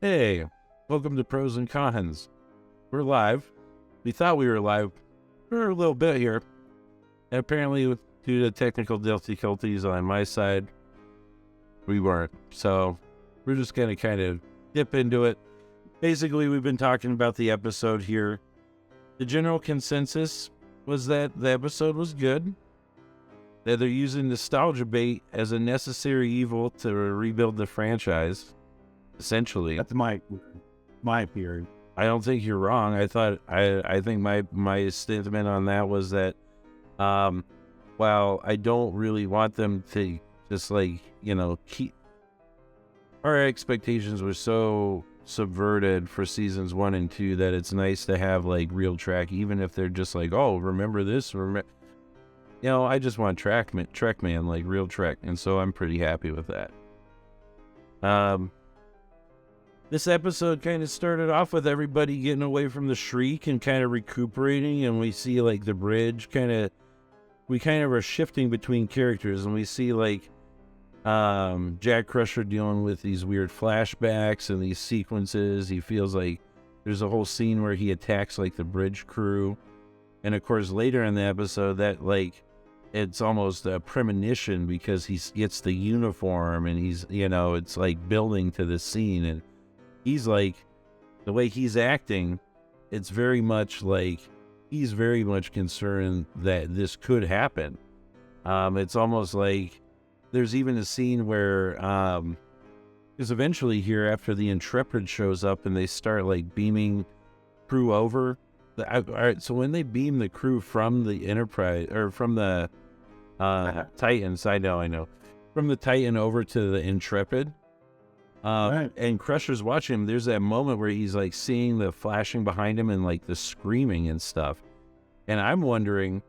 Hey, welcome to Pros and Cons. We're live. We thought we were live for a little bit here. And apparently, due to technical difficulties on my side, we weren't. So, we're just going to kind of dip into it. Basically, we've been talking about the episode here. The general consensus was that the episode was good, that they're using nostalgia bait as a necessary evil to rebuild the franchise, essentially. That's my theory. I don't think you're wrong. I think my statement on that was that, while I don't really want them to just keep our expectations were so subverted for seasons 1 and 2 that it's nice to have like real track, even if they're just like, oh, remember this, I just want Trackman, like real Trek, and so I'm pretty happy with that. This episode kind of started off with everybody getting away from the Shriek and kind of recuperating, and we see like the bridge we kind of are shifting between characters, and we see like Jack Crusher dealing with these weird flashbacks and these sequences. He feels like there's a whole scene where he attacks like the bridge crew, and of course later in the episode that like it's almost a premonition because he gets the uniform and he's it's like building to the scene, and he's like, the way he's acting, it's very much like he's very much concerned that this could happen. It's almost like there's even a scene where, because eventually here after the Intrepid shows up and they start like beaming crew over. All right, so when they beam the crew from the Enterprise or from the Titans, I know, from the Titan over to the Intrepid. Right. And Crusher's watching him. There's that moment where he's like seeing the flashing behind him and like the screaming and stuff. And I'm wondering,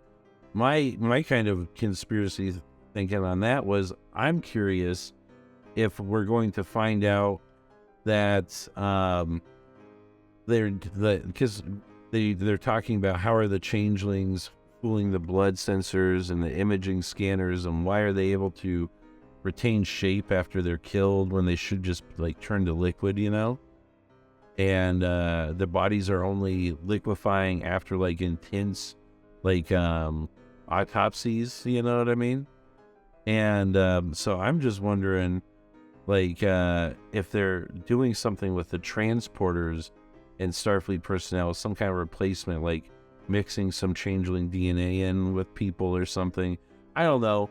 my kind of conspiracy thinking on that was, I'm curious if we're going to find out that they're talking about how are the changelings fooling the blood sensors and the imaging scanners, and why are they able to retain shape after they're killed when they should just like turn to liquid, and the bodies are only liquefying after like intense like autopsies, you know what I mean? And so I'm just wondering like if they're doing something with the transporters and Starfleet personnel, some kind of replacement, like mixing some changeling DNA in with people or something. I don't know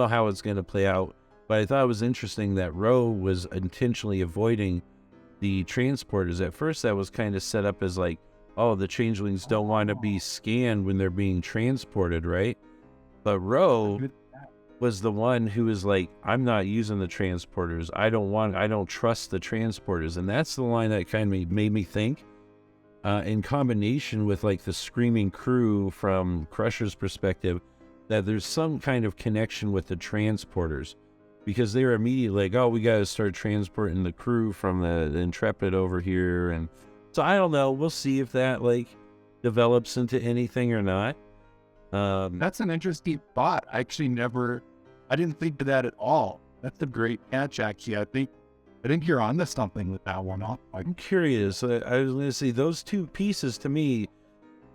how it's going to play out, but I thought it was interesting that Ro was intentionally avoiding the transporters. At first, that was kind of set up as like, oh, the changelings don't want to be scanned when they're being transported, right? But Ro was the one who was like, I'm not using the transporters. I don't trust the transporters. And that's the line that kind of made me think, in combination with like the screaming crew from Crusher's perspective, that there's some kind of connection with the transporters, because they were immediately like, oh, we got to start transporting the crew from the Intrepid over here. And so I don't know. We'll see if that like develops into anything or not. That's an interesting thought. I didn't think of that at all. That's a great catch, actually. I think you're onto something with that one. I'm curious. I was going to say those two pieces to me,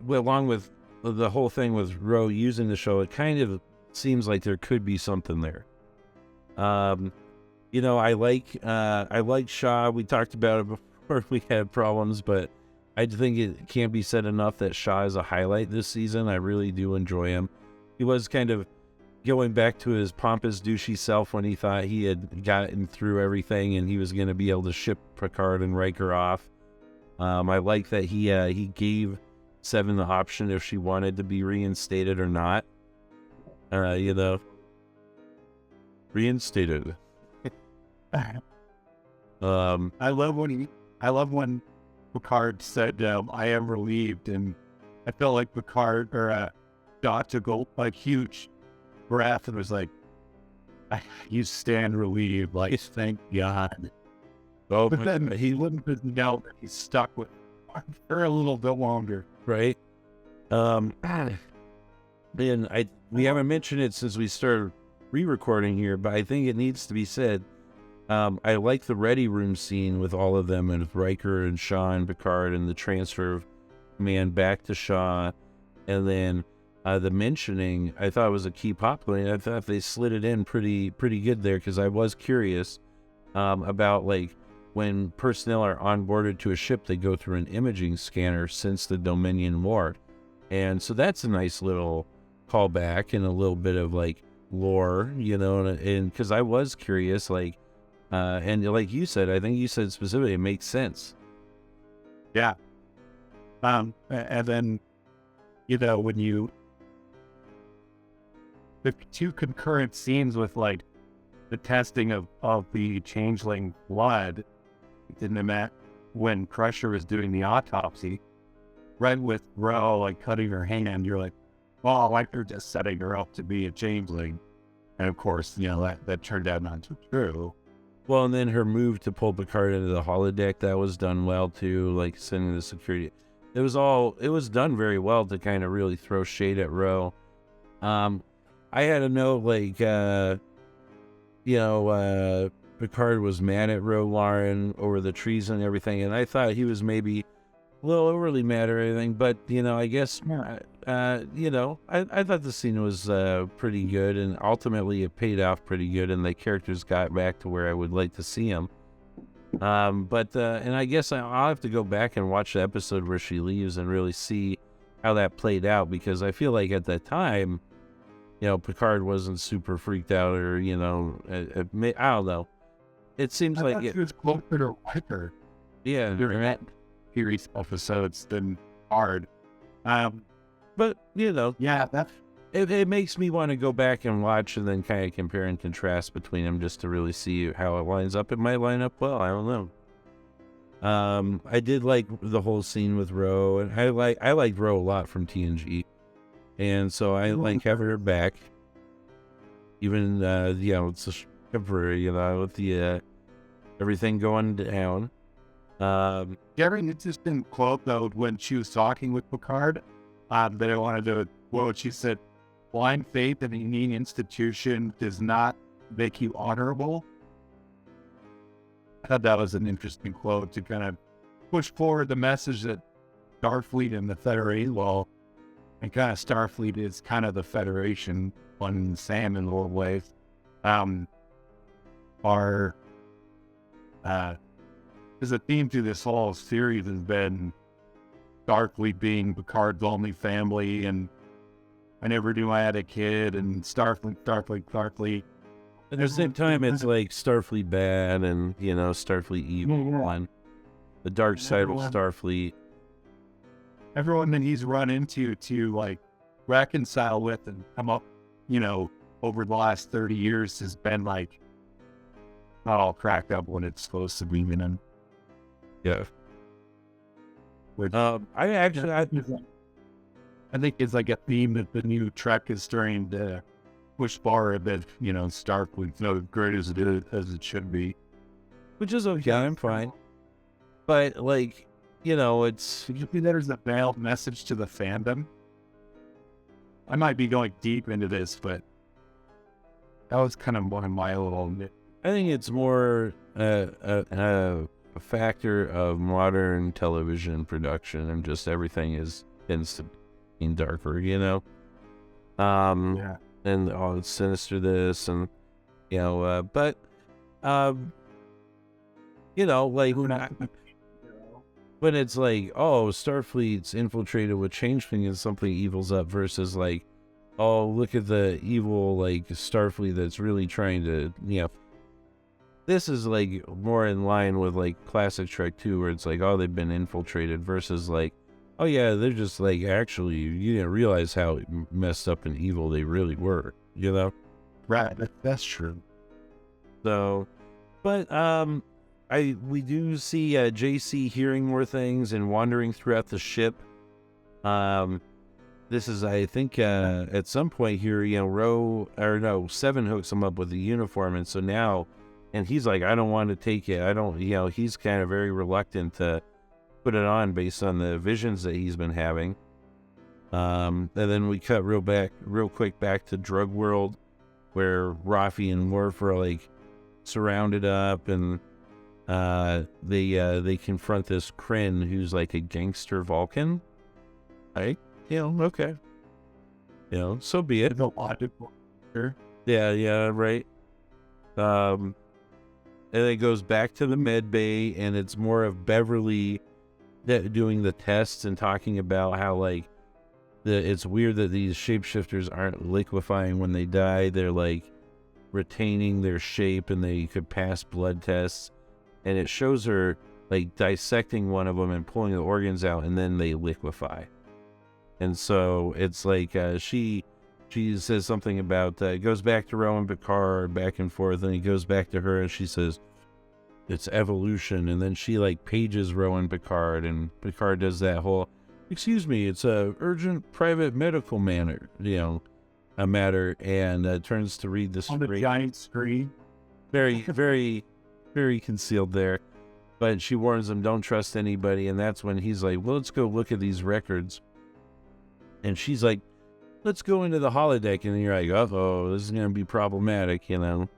along with the whole thing with Ro using the show, it kind of seems like there could be something there. I like Shaw. We talked about it before we had problems, but I think it can't be said enough that Shaw is a highlight this season. I really do enjoy him. He was kind of going back to his pompous, douchey self when he thought he had gotten through everything and he was going to be able to ship Picard and Riker off. I like that he gave Seven the option if she wanted to be reinstated or not. Reinstated. I love when Picard said, I am relieved, and I felt like Picard or Dot took a huge breath and was like, you stand relieved, like thank God. Oh, but then he wouldn't know that he's stuck with for a little bit longer. Right. Man, we haven't mentioned it since we started re-recording here, but I think it needs to be said. I like the ready room scene with all of them and with Riker and Shaw and Picard and the transfer of command back to Shaw. And then the mentioning, I thought was a key plot point. I thought they slid it in pretty good there, because I was curious about, like, when personnel are onboarded to a ship, they go through an imaging scanner since the Dominion War. And so that's a nice little callback and a little bit of, like, lore, you know, and because I was curious, like, and like you said, I think you said specifically, it makes sense. Yeah. And then, you know, when the two concurrent scenes with, like, the testing of the changeling blood, when Crusher is doing the autopsy, right, with Ro, like, cutting her hand, you're like, oh, like they're just setting her up to be a changeling. And of course, you know, that turned out not to be true. Well, and then her move to pull Picard into the holodeck, that was done well too, like sending the security. It was done very well to kind of really throw shade at Ro. I had a note, like, Picard was mad at Ro Lauren over the treason and everything, and I thought he was maybe a little overly mad or anything, but, you know, I guess, I thought the scene was pretty good, and ultimately it paid off pretty good, and the characters got back to where I would like to see them. And I guess I'll have to go back and watch the episode where she leaves and really see how that played out, because I feel like at that time, you know, Picard wasn't super freaked out, or, you know, I don't know. It seems like it was closer to Riker. Yeah, during that series episodes than hard. But, you know, yeah, it makes me want to go back and watch and then kind of compare and contrast between them just to really see how it lines up. It might line up well. I don't know. I did like the whole scene with Ro, and I liked Ro a lot from TNG, and so I like having her back. Even you know, it's a temporary, you know, with the everything going down. Very interesting quote though when she was talking with Picard. That I wanted to quote. She said, "Blind faith in any institution does not make you honorable." I thought that was an interesting quote to kind of push forward the message that Starfleet and the Federation, and kind of Starfleet is kind of the Federation, one and the same in a lot of ways, are, because the theme through this whole series has been Starfleet being Picard's only family, and I never knew I had a kid, and Starfleet. At the same time, it's like Starfleet bad, and, you know, Starfleet evil, and the dark side of Starfleet. Everyone that he's run into to, like, reconcile with and come up, you know, over the last 30 years has been, like, not all cracked up when it's supposed to be, you know. Yeah. Which, I think it's like a theme that the new Trek is trying to push forward, that, you know, Starfleet's not as great as it should be. Which is okay, I'm fine. But, like, you know, it's... Do you think there's a veiled message to the fandom? I might be going deep into this, but that was kind of one of my little... I think it's more a factor of modern television production, and just everything tends to be darker, you know? Yeah. And it's sinister this, and, you know, but, you know, like, when it's like, oh, Starfleet's infiltrated with changeling and something evil's up, versus like, oh, look at the evil, like, Starfleet that's really trying to, you know, this is like more in line with like classic Trek 2, where it's like, oh, they've been infiltrated, versus like, oh yeah, they're just like, actually, you didn't realize how messed up and evil they really were, you know? Right, that's true. So, but we do see JC hearing more things and wandering throughout the ship. This is, I think, at some point here, you know, Seven hooks him up with the uniform, and so now, and he's like, I don't want to take it. I don't, you know, he's kind of very reluctant to put it on based on the visions that he's been having. And then we cut real quick back to Drug World, where Rafi and Worf are like surrounded up, and they confront this Kryn, who's like a gangster Vulcan. Right? Okay. So be it. It's a lot of sure. Yeah, right. And it goes back to the med bay, and it's more of Beverly doing the tests and talking about how, like, it's weird that these shapeshifters aren't liquefying when they die. They're, like, retaining their shape, and they could pass blood tests. And it shows her, like, dissecting one of them and pulling the organs out, and then they liquefy. And so it's like she says something about, it goes back to Rowan Picard, back and forth, and he goes back to her, and she says, it's evolution. And then she, like, pages Rowan Picard, and Picard does that whole, excuse me, it's a urgent private medical matter, a matter, and turns to read the on the giant screen. Very, very, very concealed there. But she warns him, don't trust anybody, and that's when he's like, well, let's go look at these records. And she's like, let's go into the holodeck. And you're like, uh-oh, this is going to be problematic, And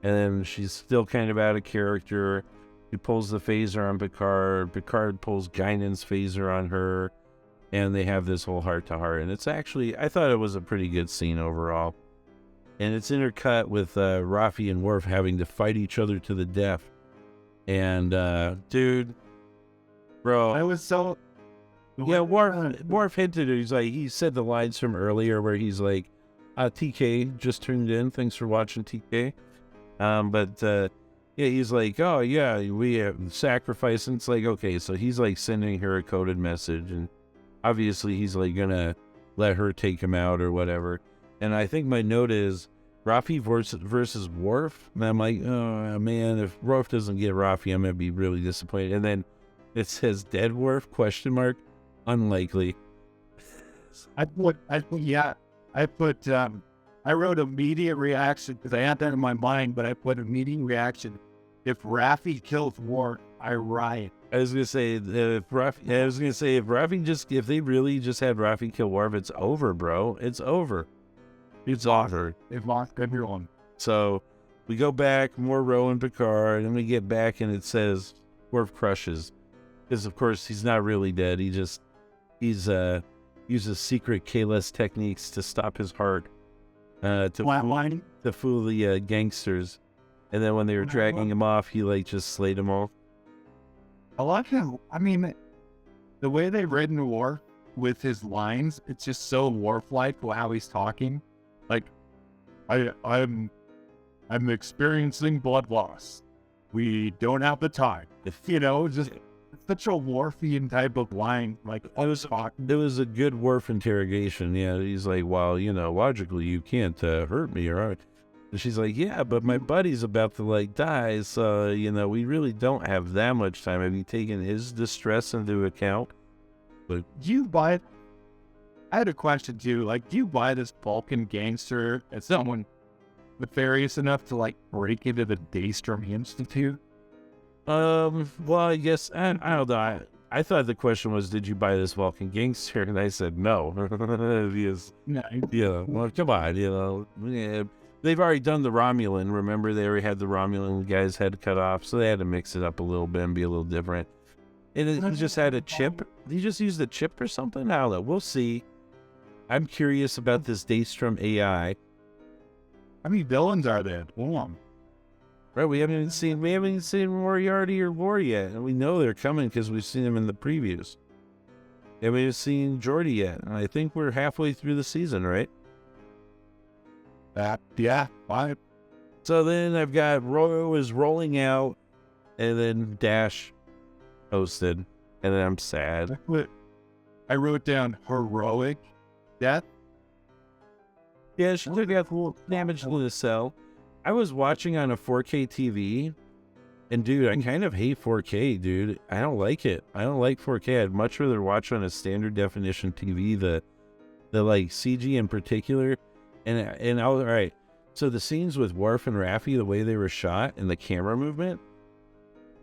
then she's still kind of out of character. He pulls the phaser on Picard. Picard pulls Guinan's phaser on her. And they have this whole heart-to-heart. And it's actually, I thought it was a pretty good scene overall. And it's intercut with Raffi and Worf having to fight each other to the death. And, dude, bro. I was so... Yeah, Worf hinted it. He said the lines from earlier where he's like, TK just tuned in. Thanks for watching, TK. Yeah, he's like, oh, yeah, we have sacrifice. And it's like, okay, so he's like sending her a coded message. And obviously he's like going to let her take him out or whatever. And I think my note is Raffi versus Worf. And I'm like, oh, man, if Worf doesn't get Raffi, I'm going to be really disappointed. And then it says dead Worf, ? Unlikely. I wrote immediate reaction because I had that in my mind, but I put immediate reaction. If Raffi kills Worf, I riot. I was gonna say if they really just had Raffi kill Worf, it's over, bro. It's over. It's over. They've lost everyone. So we go back, more Rowan Picard, and we get back, and it says Worf crushes. Because of course he's not really dead. He uses secret K-less techniques to stop his heart. To fool the gangsters. And then when they were dragging him off, he like just slayed them all. I like him. I mean, the way they've written Worf with his lines, it's just so Worf-like how he's talking. Like, I'm experiencing blood loss. We don't have the time. Just such a Worfian type of line. Like, there was a good Worf interrogation. Yeah, he's like, well, logically you can't hurt me, or and she's like, yeah, but my buddy's about to like die, so we really don't have that much time. Have you taken his distress into account? But I had a question too. Like, do you buy this Vulcan gangster as someone nefarious enough to like break into the Daystrom Institute? Well, I guess I don't know. I thought the question was, did you buy this Vulcan gangster? And I said no. Yes. No. Yeah. Well, come on. Yeah. They've already done the Romulan. Remember, they already had the Romulan guy's head cut off, so they had to mix it up a little bit and be a little different. And he just had a chip. He just used a chip or something. I don't know. We'll see. I'm curious about this Daystrom AI. How many villains are there? Right, we haven't even seen Moriarty or War yet, and we know they're coming because we've seen them in the previews. And we haven't seen Geordi yet, and I think we're halfway through the season, right? Yeah, 5. So then I've got Royo is rolling out, and then Dash posted, and then I'm sad. I wrote down heroic death. Yeah, she took out full damage to the cell. I was watching on a 4K TV, and dude, I kind of hate 4K, dude. I don't like it. I don't like 4K. I'd much rather watch on a standard definition TV, the like CG in particular. And I was, all right, so the scenes with Worf and Raffi, the way they were shot and the camera movement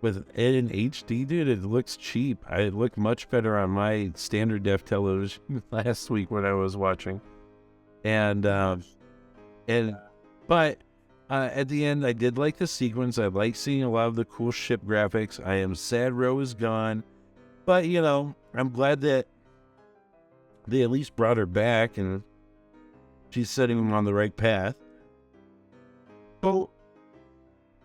with it in HD, dude, it looks cheap. It looked much better on my standard def television last week when I was watching. But At the end, I did like the sequence. I like seeing a lot of the cool ship graphics. I am sad Ro is gone, but I'm glad that they at least brought her back and she's setting him on the right path. So,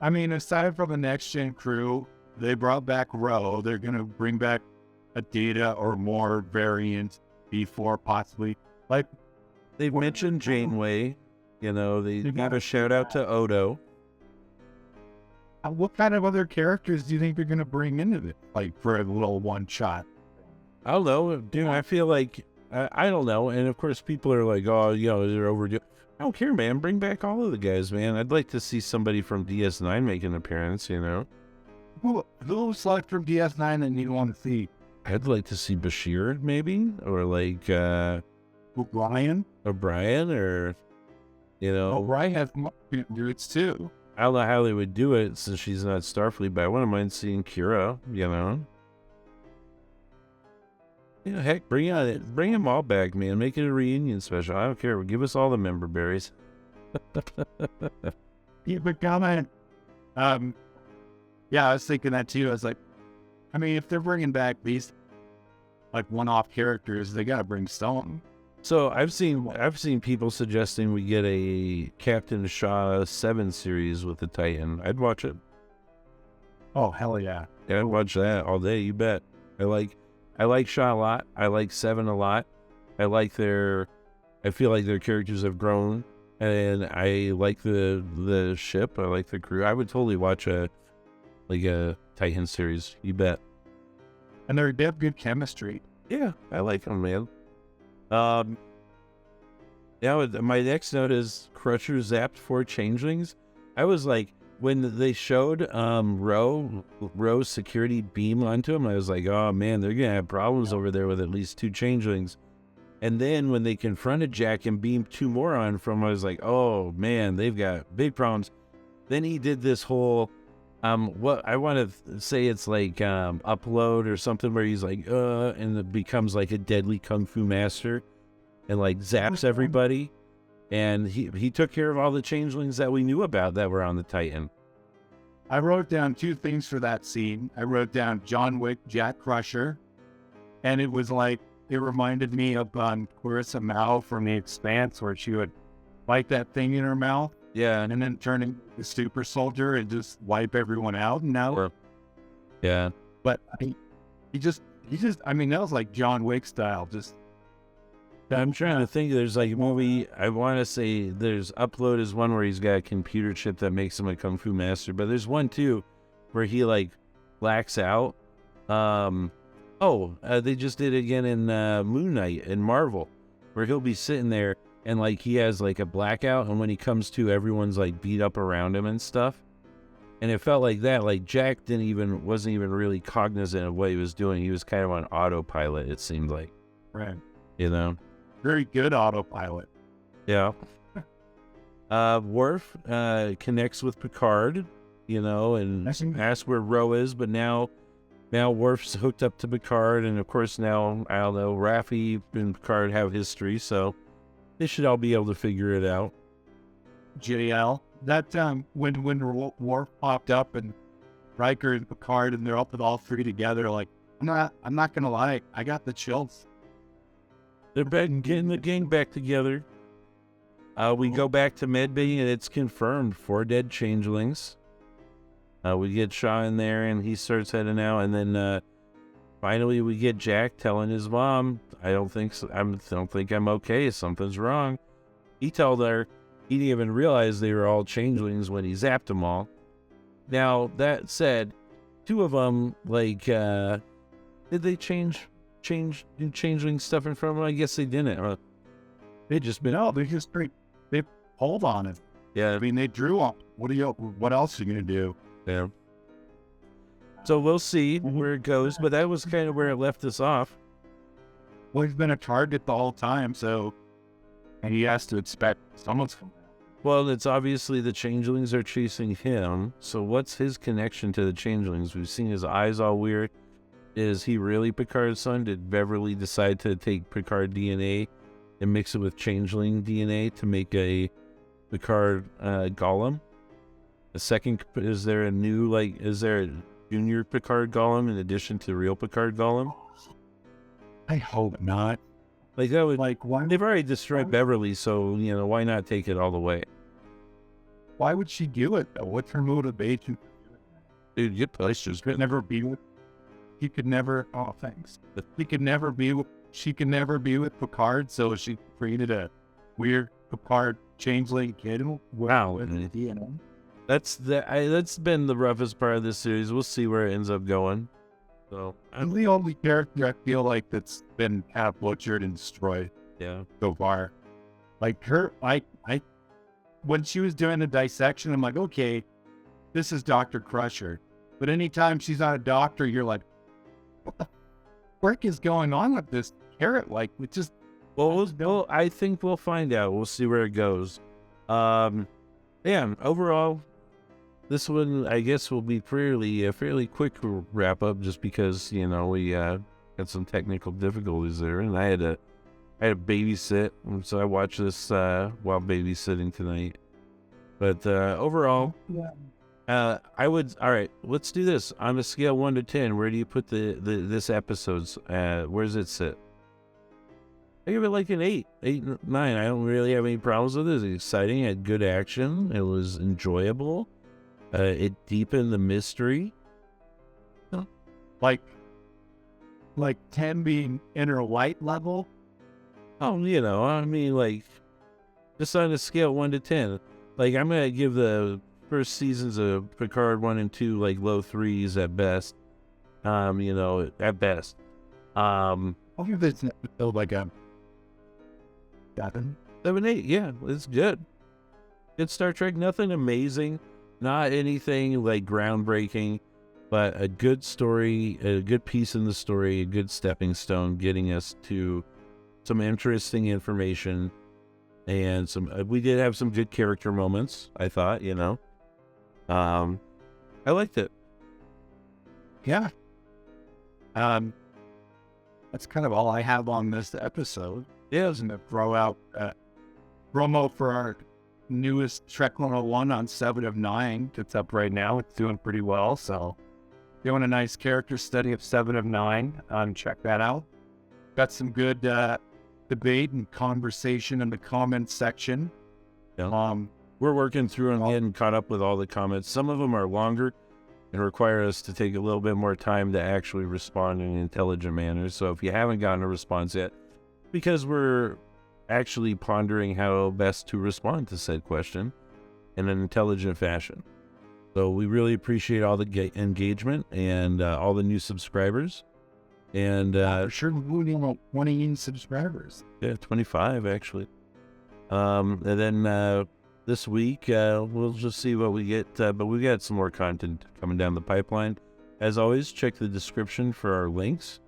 I mean, aside from the next gen crew, they brought back Ro. They're gonna bring back a Data or more variant before possibly. Like They've mentioned Janeway. They gave a shout out to Odo. what kind of other characters do you think they're gonna bring into it? Like for a little one shot? I don't know, dude. I feel like I don't know. And of course, people are like, oh, they're overdue. I don't care, man. Bring back all of the guys, man. I'd like to see somebody from DS9 make an appearance. Who's like from DS9 that you want to see? I'd like to see Bashir, maybe, or like O'Brien. Or O'Brien has dudes too. I don't know how they would do it since she's not Starfleet, but I wouldn't mind seeing Kira. Heck, bring them all back, man. Make it a reunion special. I don't care. Give us all the member berries. Keep it coming. Yeah, I was thinking that too. I was like, I mean, if they're bringing back these like one-off characters, they gotta bring some. So I've seen people suggesting we get a Captain Shaw 7 series with the Titan. I'd watch it. Oh hell yeah! Yeah, I'd watch that all day. You bet. I like Shaw a lot. I like 7 a lot. I feel like their characters have grown, and I like the ship. I like the crew. I would totally watch a Titan series. You bet. And they have good chemistry. Yeah, I like them, man. Now my next note is Crusher zapped 4 changelings. I was like, when they showed Ro's security beam onto him, I was like, oh man, they're gonna have problems over there with at least 2 changelings. And then when they confronted Jack and beamed 2 more on from him, I was like, oh man, they've got big problems. Then he did this whole what I want to say, it's like upload or something, where he's like and it becomes like a deadly kung fu master and like zaps everybody. And he took care of all the changelings that we knew about that were on the Titan. I wrote down 2 things for that scene. I wrote down John Wick, Jack Crusher, and it was like, it reminded me of Clarissa Mao from The Expanse, where she would bite that thing in her mouth. Yeah. And then turn into a super soldier and just wipe everyone out. And now, yeah. But he just, I mean, that was like John Wick style. Just, I'm trying to think. There's like a movie, I want to say there's Upload is one where he's got a computer chip that makes him a kung fu master. But there's one too where he like blacks out. They just did it again in Moon Knight in Marvel, where he'll be sitting there and like he has like a blackout, and when he comes to, everyone's like beat up around him and stuff. And it felt like that. Like Jack wasn't even really cognizant of what he was doing. He was kind of on autopilot, it seemed like. Right. Very good autopilot. Yeah. Worf connects with Picard, and asks where Ro is, but now Worf's hooked up to Picard, and of course now, I don't know, Raffi and Picard have history, so they should all be able to figure it out. JL, that when Worf popped up and Riker and Picard, and they're up with all 3 together, like, I'm not gonna lie, I got the chills. They're back getting the gang back together. We go back to Medbay, and it's confirmed 4 dead changelings. We get Shaw in there, and he starts heading out, and then finally we get Jack telling his mom, I don't think I'm okay. Something's wrong. He told her he didn't even realize they were all changelings when he zapped them all. Now, that said, 2 of them, like, did they do changeling stuff in front of them? I guess they didn't. They pulled on it. Yeah. I mean, they drew on. What else are you gonna do? Yeah. So we'll see where it goes, but that was kind of where it left us off. Well, he's been a target the whole time, so he has to expect someone's coming. Well, it's obviously the changelings are chasing him, so what's his connection to the changelings? We've seen his eyes all weird. Is he really Picard's son? Did Beverly decide to take Picard DNA and mix it with changeling DNA to make a Picard golem? Is there a new, like, is there a junior Picard Golem in addition to real Picard Golem? I hope not. Like, that would, Like, why? they've already destroyed Beverly, so, why not take it all the way? Why would she do it though? What's her motivation? Dude, get posters. Could never be with. He could never. Oh, thanks. He could never be. She could never be with Picard, so she created a weird Picard changeling kid. Wow. You know. That's been the roughest part of this series. We'll see where it ends up going. So, I'm the only character I feel like that's been kind of butchered and destroyed yeah. so far. Like her, I when she was doing the dissection, I'm like, okay, this is Dr. Crusher. But anytime she's not a doctor, you're like, what the frick is going on with this carrot? Like, we just. Well, I think we'll find out. We'll see where it goes. Yeah, overall, this one, I guess, will be a fairly quick wrap up just because, we had some technical difficulties there. And I had to babysit. And so I watched this while babysitting tonight. But overall, all right, let's do this. On a scale 1 to 10, where do you put this episode's, where does it sit? I give it like an 8, 9. I don't really have any problems with it. It was exciting. It had good action. It was enjoyable. It deepened the mystery. Like 10 being inner light level. Oh, I mean, like, just on a scale 1 to 10. Like, I'm going to give the first seasons of Picard 1 and 2, like, low 3s at best. At best. I'll give this an episode like a 7. 7, 8, yeah, it's good. Good Star Trek, nothing amazing, not anything like groundbreaking, but a good story, a good piece in the story, a good stepping stone, getting us to some interesting information, and we did have some good character moments, I thought, I liked it. Yeah. That's kind of all I have on this episode. Yeah. I was going to throw out promo for our newest Trek 101 on 7 of 9. It's up right now. It's doing pretty well. So, doing a nice character study of 7 of 9. Check that out. Got some good debate and conversation in the comments section. Yeah. We're working through and getting caught up with all the comments. Some of them are longer and require us to take a little bit more time to actually respond in an intelligent manner. So if you haven't gotten a response yet, because we're actually pondering how best to respond to said question in an intelligent fashion. So we really appreciate all the engagement and all the new subscribers. And sure, we're doing 20 subscribers. Yeah, 25 actually. And then this week we'll just see what we get. But we got some more content coming down the pipeline. As always, check the description for our links.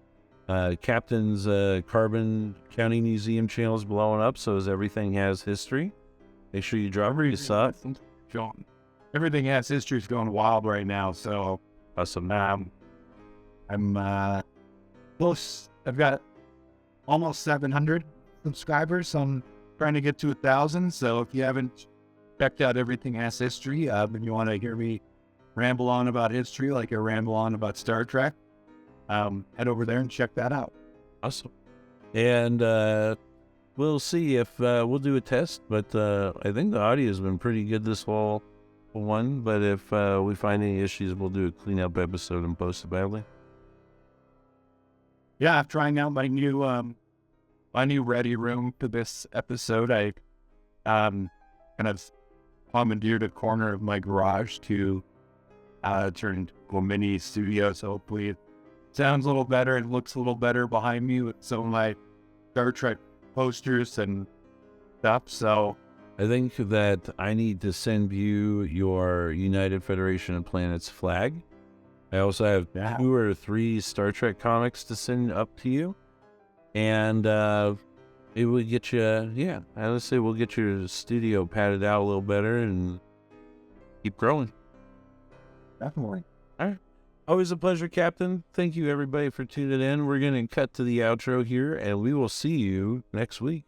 Captain's Carbon County Museum channel is blowing up, so as everything has history. Make sure you drop it. You saw it. Everything has history is going wild right now. So awesome. I'm close. I've got almost 700 subscribers. I'm trying to get to 1,000. So if you haven't checked out Everything Has History, and you want to hear me ramble on about history like I ramble on about Star Trek, head over there and check that out. Awesome. And we'll see if we'll do a test, but I think the audio has been pretty good this whole one. But if we find any issues, we'll do a cleanup episode and post it badly. Yeah, I'm trying out my new ready room for this episode. I kind of commandeered a corner of my garage to turn into a mini studio. So hopefully it sounds a little better. It looks a little better behind me with some of my Star Trek posters and stuff. So I think that I need to send you your United Federation of Planets flag. I also have 2 or 3 Star Trek comics to send up to you. And it would get you, honestly, we'll get your studio padded out a little better and keep growing. Definitely. All right. Always a pleasure, Captain. Thank you, everybody, for tuning in. We're going to cut to the outro here, and we will see you next week.